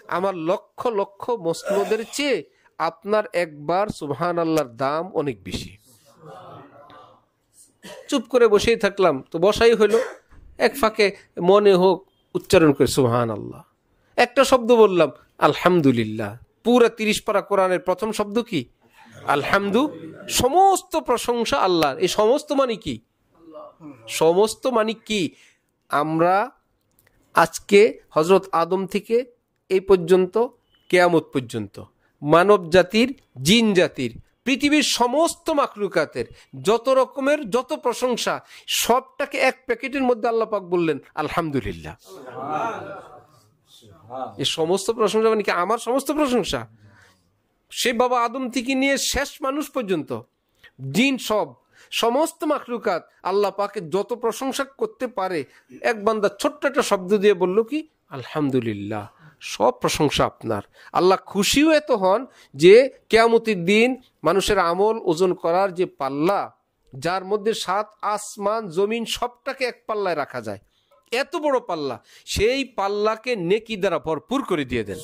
আমার লক্ষ লক্ষ মসনদের চেয়ে আপনার একবার সুবহান আল্লাহর দাম অনেক বেশি। চুপ করে বসেই থাকলাম, তো বসাই হলো। এক ফাঁকে মনে হোক উচ্চারণ করে সুবহান আল্লাহ। একটা শব্দ বললাম, আলহামদুলিল্লাহ। পুরা 30 পারা কোরআনের প্রথম শব্দ কি? আলহামদু। সমস্ত প্রশংসা আল্লাহর। এই সমস্ত মানে কি? সমস্ত মানে কি? আমরা আজকে হযরত আদম থেকে এই পর্যন্ত কিয়ামত পর্যন্ত মানব জাতির, জিন জাতির, পৃথিবীর সমস্ত মাখলুকাতের যত রকমের যত প্রশংসা, সবটাকে এক প্যাকেটের মধ্যে আল্লাহ পাক বললেন আলহামদুলিল্লাহ। এই সমস্ত প্রশংসা মানে কি? আমার সমস্ত প্রশংসা। সে বাবা আদম থেকে নিয়ে শেষ মানুষ পর্যন্ত, জিন, সমস্ত মাখলুকাত আল্লাহ পাকে যত প্রশংসা করতে পারে, এক বান্দা ছোট্ট একটা শব্দ দিয়ে বলল কি? আলহামদুলিল্লাহ। সব প্রশংসা আপনার। আল্লাহ খুশিও এত হন যে কিয়ামতের দিন মানুষের আমল ওজন করার যে পাল্লা, যার মধ্যে 7 আসমান জমিন সবটাকে এক পাল্লায় রাখা যায়, এত বড় পাল্লা, সেই পাল্লাকে নেকি দ্বারা ভরপুর করে দিয়ে দেন।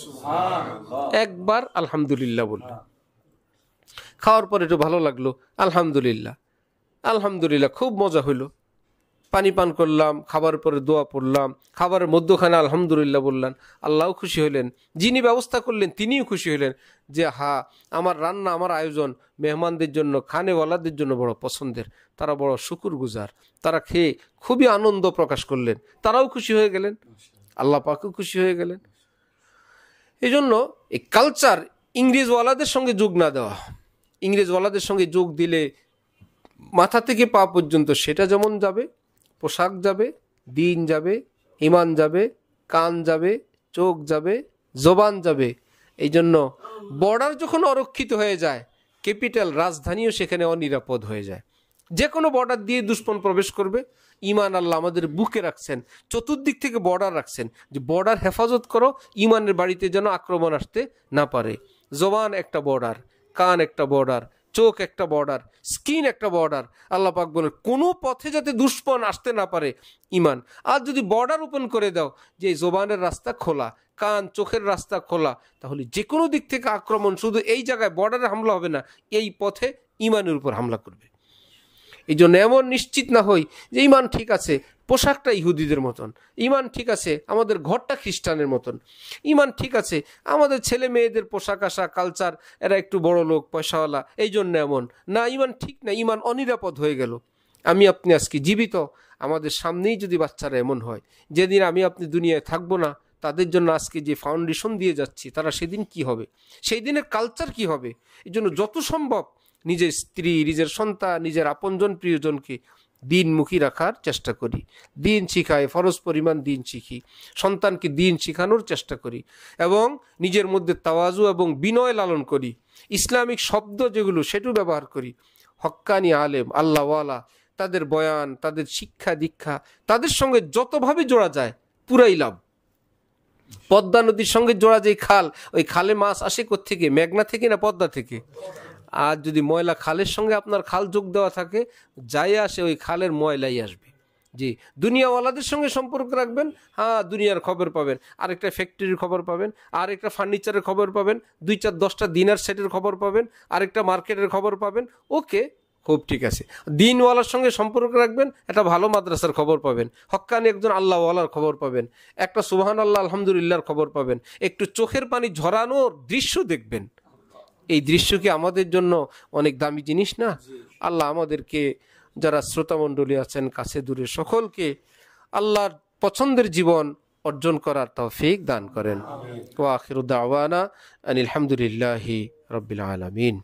একবার আলহামদুলিল্লাহ বললেন। খাওয়ার পর একটু ভালো লাগলো, আলহামদুলিল্লাহ। আলহামদুলিল্লাহ, খুব মজা হইলো। পানি পান করলাম, খাবারের পরে দোয়া পড়লাম, খাবারের মধ্যখানে আলহামদুলিল্লাহ বললাম। আল্লাহও খুশি হইলেন, যিনি ব্যবস্থা করলেন তিনিও খুশি হইলেন যে আমার রান্না, আমার আয়োজন মেহমানদের জন্য, খানেওয়ালাদের জন্য বড় পছন্দের, তারা বড় শুকুরগুজার, তারা খেয়ে খুবই আনন্দ প্রকাশ করলেন, তারাও খুশি হয়ে গেলেন, আল্লাহ পাকও খুশি হয়ে গেলেন। এই জন্য এই কালচার ইংরেজওয়ালাদের সঙ্গে যোগ না দেওয়া। ইংরেজওয়ালাদের সঙ্গে যোগ দিলে মাথা থেকে পা পর্যন্ত সেটা যেমন যাবে, পোশাক যাবে, দিন যাবে, ইমান যাবে, কান যাবে, চোখ যাবে, জবান যাবে। এই জন্য বর্ডার যখন অরক্ষিত হয়ে যায়, ক্যাপিটাল রাজধানীও সেখানে অনিরাপদ হয়ে যায়। যে কোনো বর্ডার দিয়ে দুশ্মন প্রবেশ করবে। ইমান আল্লাহ আমাদের বুকে রাখছেন, চতুর্দিক থেকে বর্ডার রাখছেন, যে বর্ডার হেফাজত করো, ইমানের বাড়িতে যেন আক্রমণ আসতে না পারে। জবান একটা বর্ডার, কান একটা বর্ডার, চোখ একটা বর্ডার, স্কিন একটা বর্ডার। আল্লাহ পাক বলেন কোনো পথে যাতে দুশ্মন আসতে না পারে ইমান। আর যদি বর্ডার ওপেন করে দাও, যে জবানের রাস্তা খোলা, কান চোখের রাস্তা খোলা, তাহলে যে কোনো দিক থেকে আক্রমণ শুধু এই জায়গায় বর্ডারে হামলা হবে না, এই পথে ইমানের উপর হামলা করবে। এই জন্য এমন নিশ্চিত না হই যে ইমান ঠিক আছে, পোশাকটা ইহুদিদের মতন, ইমান ঠিক আছে, আমাদের ঘরটা খ্রিস্টানের মতন, ইমান ঠিক আছে, আমাদের ছেলে মেয়েদের পোশাক আশাক কালচার, এরা একটু বড় লোক পয়সাওয়ালা, এই জন্য এমন না। ইমান ঠিক না, ইমান অনিরাপদ হয়ে গেল। আমি আপনি আজকে জীবিত, আমাদের সামনেই যদি বাচ্চারা এমন হয়, যেদিন আমি আপনি দুনিয়ায় থাকবো না, তাদের জন্য আজকে যে ফাউন্ডেশন দিয়ে যাচ্ছি, তারা সেদিন কি হবে, সেই দিনের কালচার কি হবে। এই জন্য যত সম্ভব নিজের স্ত্রী, নিজের সন্তান, নিজের আপনজন প্রিয়জনকে দিনমুখী রাখার চেষ্টা করি। দিন শিখায়, ফরজ পরিমাণ দিন শিখি, সন্তানকে দিন শিখানোর চেষ্টা করি, এবং নিজের মধ্যে তাওয়াজু এবং বিনয় লালন করি। ইসলামিক শব্দ যেগুলো সেটাও ব্যবহার করি। হক্কানি আলেম, আল্লাহওয়ালা, তাদের বয়ান, তাদের শিক্ষা দীক্ষা, তাদের সঙ্গে যতভাবে জোড়া যায় পুরাই লাভ। পদ্মা নদীর সঙ্গে জোড়া যে খাল, ওই খালে মাছ আসে কোত্থেকে? মেঘনা থেকে না পদ্মা থেকে? আর যদি ময়লা খালের সঙ্গে আপনার খাল যোগ দেওয়া থাকে, যাই আসে ওই খালের ময়লাই আসবে। জি, দুনিয়াওয়ালাদের সঙ্গে সম্পর্ক রাখবেন, দুনিয়ার খবর পাবেন, আরেকটা ফ্যাক্টরির খবর পাবেন, আরেকটা ফার্নিচারের খবর পাবেন, 2-4-10টা ডিনার সেটের খবর পাবেন, আরেকটা মার্কেটের খবর পাবেন। ওকে, খুব ঠিক আছে। দিনওয়ালার সঙ্গে সম্পর্ক রাখবেন, একটা ভালো মাদ্রাসার খবর পাবেন, হক্কানি একজন আল্লাহওয়ালার খবর পাবেন, একটা সুবহান আল্লাহ আলহামদুলিল্লাহর খবর পাবেন, একটু চোখের পানি ঝরানোর দৃশ্য দেখবেন। এই দৃশ্য কি আমাদের জন্য অনেক দামি জিনিস না? আল্লাহ আমাদেরকে, যারা শ্রোতামণ্ডলী আছেন কাছে দূরে, সকলকে আল্লাহর পছন্দের জীবন অর্জন করার তৌফিক দান করেন। ওয়া আখিরু দাওয়ানা আনিল হামদুলিল্লাহি রাব্বিল আলামিন।